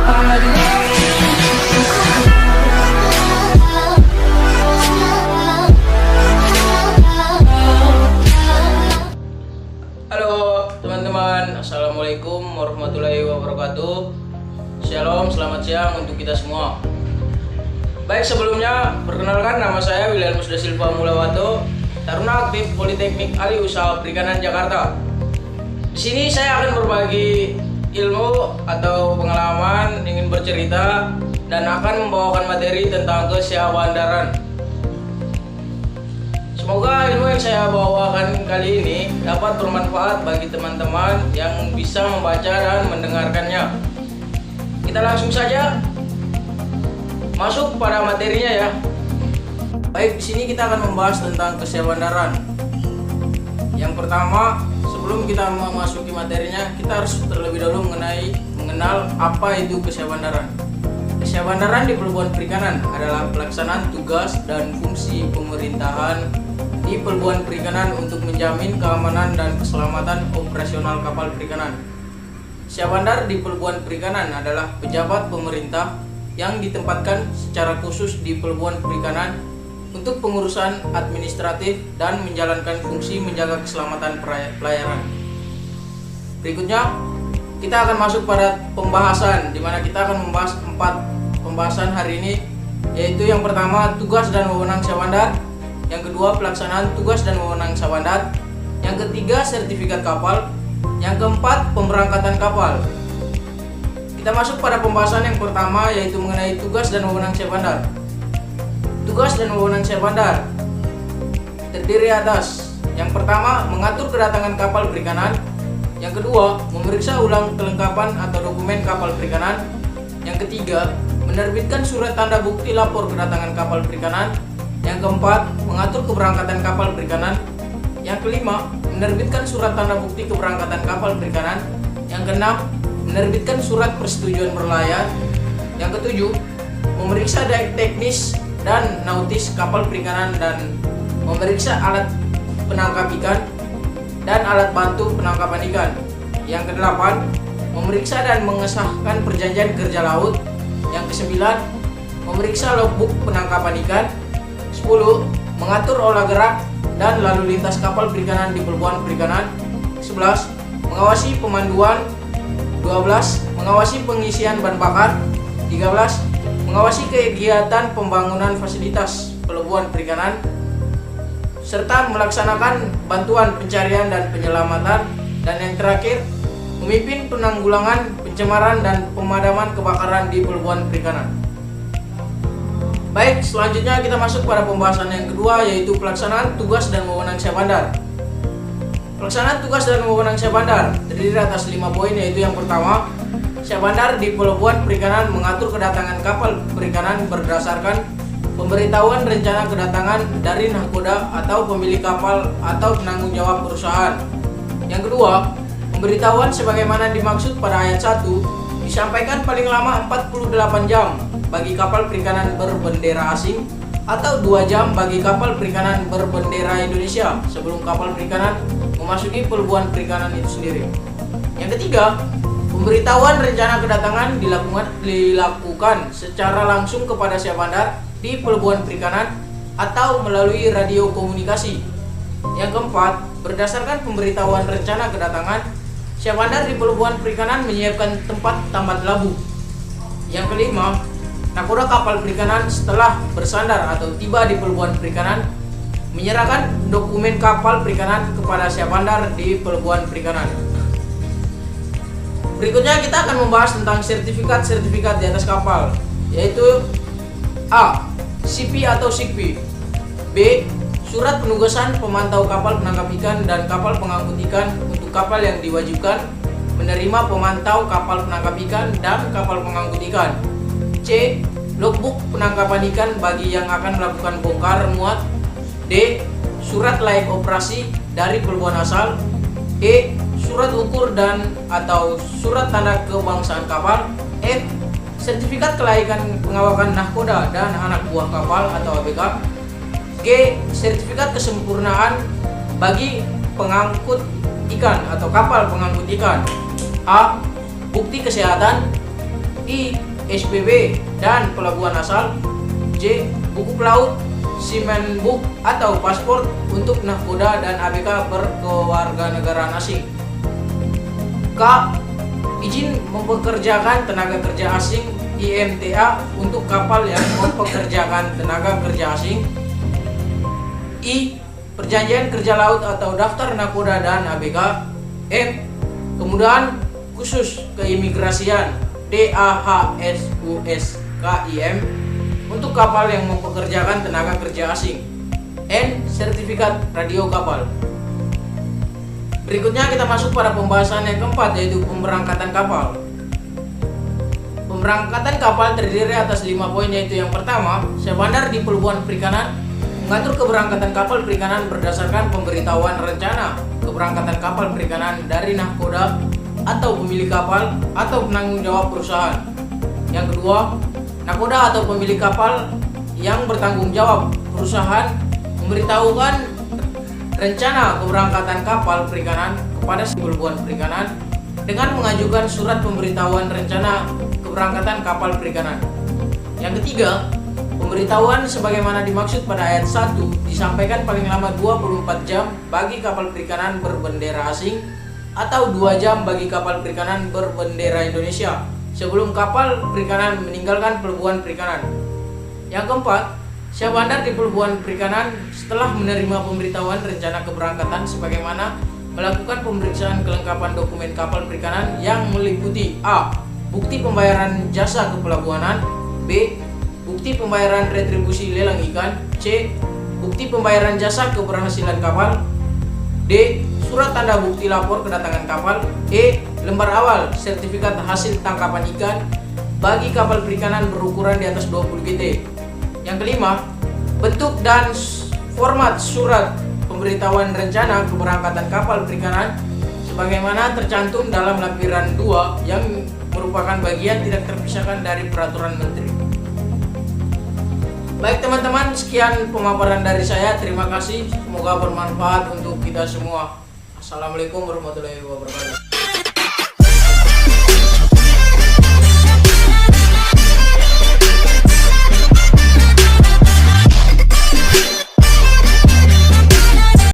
Halo teman-teman, assalamualaikum warahmatullahi wabarakatuh. Shalom, selamat siang untuk kita semua. Baik, sebelumnya perkenalkan, nama saya William Musda Silva Mulawato, Taruna Aktif Politeknik Alih Usaha Perikanan Jakarta. Di sini saya akan berbagi ilmu atau pengalaman, ingin bercerita dan akan membawakan materi tentang kesyahbandaran. Semoga ilmu yang saya bawakan kali ini dapat bermanfaat bagi teman-teman yang bisa membaca dan mendengarkannya. Kita langsung saja masuk pada materinya ya. Baik, di sini kita akan membahas tentang kesyahbandaran. Yang pertama, sebelum kita memasuki materinya, kita harus terlebih dahulu mengenal apa itu kesyahbandaran. Kesyahbandaran di Pelabuhan Perikanan adalah pelaksanaan tugas dan fungsi pemerintahan di Pelabuhan Perikanan untuk menjamin keamanan dan keselamatan operasional kapal perikanan. Syahbandar di Pelabuhan Perikanan adalah pejabat pemerintah yang ditempatkan secara khusus di Pelabuhan Perikanan untuk pengurusan administratif dan menjalankan fungsi menjaga keselamatan pelayaran. Berikutnya, kita akan masuk pada pembahasan, di mana kita akan membahas 4 pembahasan hari ini, yaitu yang pertama tugas dan wewenang syahbandar, yang kedua pelaksanaan tugas dan wewenang syahbandar, yang ketiga sertifikat kapal, yang keempat pemberangkatan kapal. Kita masuk pada pembahasan yang pertama, yaitu mengenai tugas dan wewenang syahbandar. Tugas dan wewenang syahbandar terdiri atas: yang pertama, mengatur kedatangan kapal perikanan; yang kedua, memeriksa ulang kelengkapan atau dokumen kapal perikanan; yang ketiga, menerbitkan surat tanda bukti lapor kedatangan kapal perikanan; yang keempat, mengatur keberangkatan kapal perikanan; yang kelima, menerbitkan surat tanda bukti keberangkatan kapal perikanan; yang keenam, menerbitkan surat persetujuan berlayar; yang ketujuh, memeriksa teknis dan nautis kapal perikanan dan memeriksa alat penangkap ikan dan alat bantu penangkapan ikan; yang kedelapan, memeriksa dan mengesahkan perjanjian kerja laut; yang kesembilan, memeriksa logbook penangkapan ikan; 10, mengatur olah gerak dan lalu lintas kapal perikanan di Pelabuhan Perikanan; 11, mengawasi pemanduan; 12, mengawasi pengisian bahan bakar; 13, mengawasi kegiatan pembangunan fasilitas Pelabuhan Perikanan, serta melaksanakan bantuan pencarian dan penyelamatan; dan yang terakhir, memimpin penanggulangan pencemaran dan pemadaman kebakaran di Pelabuhan Perikanan. Baik, selanjutnya kita masuk pada pembahasan yang kedua, yaitu pelaksanaan tugas dan wewenang syahbandar. Pelaksanaan tugas dan wewenang syahbandar terdiri atas 5 poin, yaitu yang pertama, syahbandar di Pelabuhan Perikanan mengatur kedatangan kapal perikanan berdasarkan pemberitahuan rencana kedatangan dari nahkoda atau pemilik kapal atau penanggung jawab perusahaan. Yang kedua, pemberitahuan sebagaimana dimaksud pada ayat 1 disampaikan paling lama 48 jam bagi kapal perikanan berbendera asing atau 2 jam bagi kapal perikanan berbendera Indonesia sebelum kapal perikanan memasuki Pelabuhan Perikanan itu sendiri. Yang ketiga, pemberitahuan rencana kedatangan dilakukan secara langsung kepada syahbandar di Pelabuhan Perikanan atau melalui radio komunikasi. Yang keempat, berdasarkan pemberitahuan rencana kedatangan, syahbandar di Pelabuhan Perikanan menyiapkan tempat tambat labu. Yang kelima, nahkoda kapal perikanan setelah bersandar atau tiba di Pelabuhan Perikanan menyerahkan dokumen kapal perikanan kepada syahbandar di Pelabuhan Perikanan. Berikutnya kita akan membahas tentang sertifikat di atas kapal, yaitu A. CP atau SIKP; B. Surat penugasan pemantau kapal penangkap ikan dan kapal pengangkut ikan untuk kapal yang diwajibkan menerima pemantau kapal penangkap ikan dan kapal pengangkut ikan; C. Logbook penangkapan ikan bagi yang akan melakukan bongkar muat; D. Surat layak operasi dari pelabuhan asal; E. Surat ukur dan atau surat tanda kebangsaan kapal; F. Sertifikat kelaikan pengawakan nahkoda dan anak buah kapal atau ABK; G. Sertifikat kesempurnaan bagi pengangkut ikan atau kapal pengangkut ikan; H. Bukti kesehatan; I. SPB dan pelabuhan asal. J. Buku pelaut, seaman book atau paspor untuk nahkoda dan ABK berkewarganegaraan asing. K. Izin mempekerjakan tenaga kerja asing IMTA untuk kapal yang mempekerjakan tenaga kerja asing. I. Perjanjian kerja laut atau daftar nahkoda dan ABK. M. Kemudahan khusus keimigrasian DAHSUSKIM untuk kapal yang mempekerjakan tenaga kerja asing. N. Sertifikat radio kapal. Berikutnya kita masuk pada pembahasan yang keempat, yaitu pemberangkatan kapal. Pemberangkatan kapal terdiri atas 5 poin, yaitu yang pertama, Syahbandar di Pelabuhan Perikanan mengatur keberangkatan kapal perikanan berdasarkan pemberitahuan rencana keberangkatan kapal perikanan dari nahkoda atau pemilik kapal atau penanggung jawab perusahaan. Yang kedua, nahkoda atau pemilik kapal yang bertanggung jawab perusahaan memberitahukan rencana keberangkatan kapal perikanan kepada Pelabuhan Perikanan dengan mengajukan surat pemberitahuan rencana keberangkatan kapal perikanan. Yang ketiga, pemberitahuan sebagaimana dimaksud pada ayat 1 disampaikan paling lama 24 jam bagi kapal perikanan berbendera asing atau 2 jam bagi kapal perikanan berbendera Indonesia sebelum kapal perikanan meninggalkan Pelabuhan Perikanan. Yang keempat, Syahbandar di Pelabuhan Perikanan setelah menerima pemberitahuan rencana keberangkatan sebagaimana melakukan pemeriksaan kelengkapan dokumen kapal perikanan yang meliputi A. Bukti pembayaran jasa kepelabuhanan. B. Bukti pembayaran retribusi lelang ikan. C. Bukti pembayaran jasa keberhasilan kapal. D. Surat tanda bukti lapor kedatangan kapal. E. Lembar awal sertifikat hasil tangkapan ikan bagi kapal perikanan berukuran di atas 20 GT. Yang kelima, bentuk dan format surat pemberitahuan rencana keberangkatan kapal perikanan sebagaimana tercantum dalam lampiran 2 yang merupakan bagian tidak terpisahkan dari peraturan menteri. Baik teman-teman, sekian pemaparan dari saya. Terima kasih, semoga bermanfaat untuk kita semua. Assalamualaikum warahmatullahi wabarakatuh.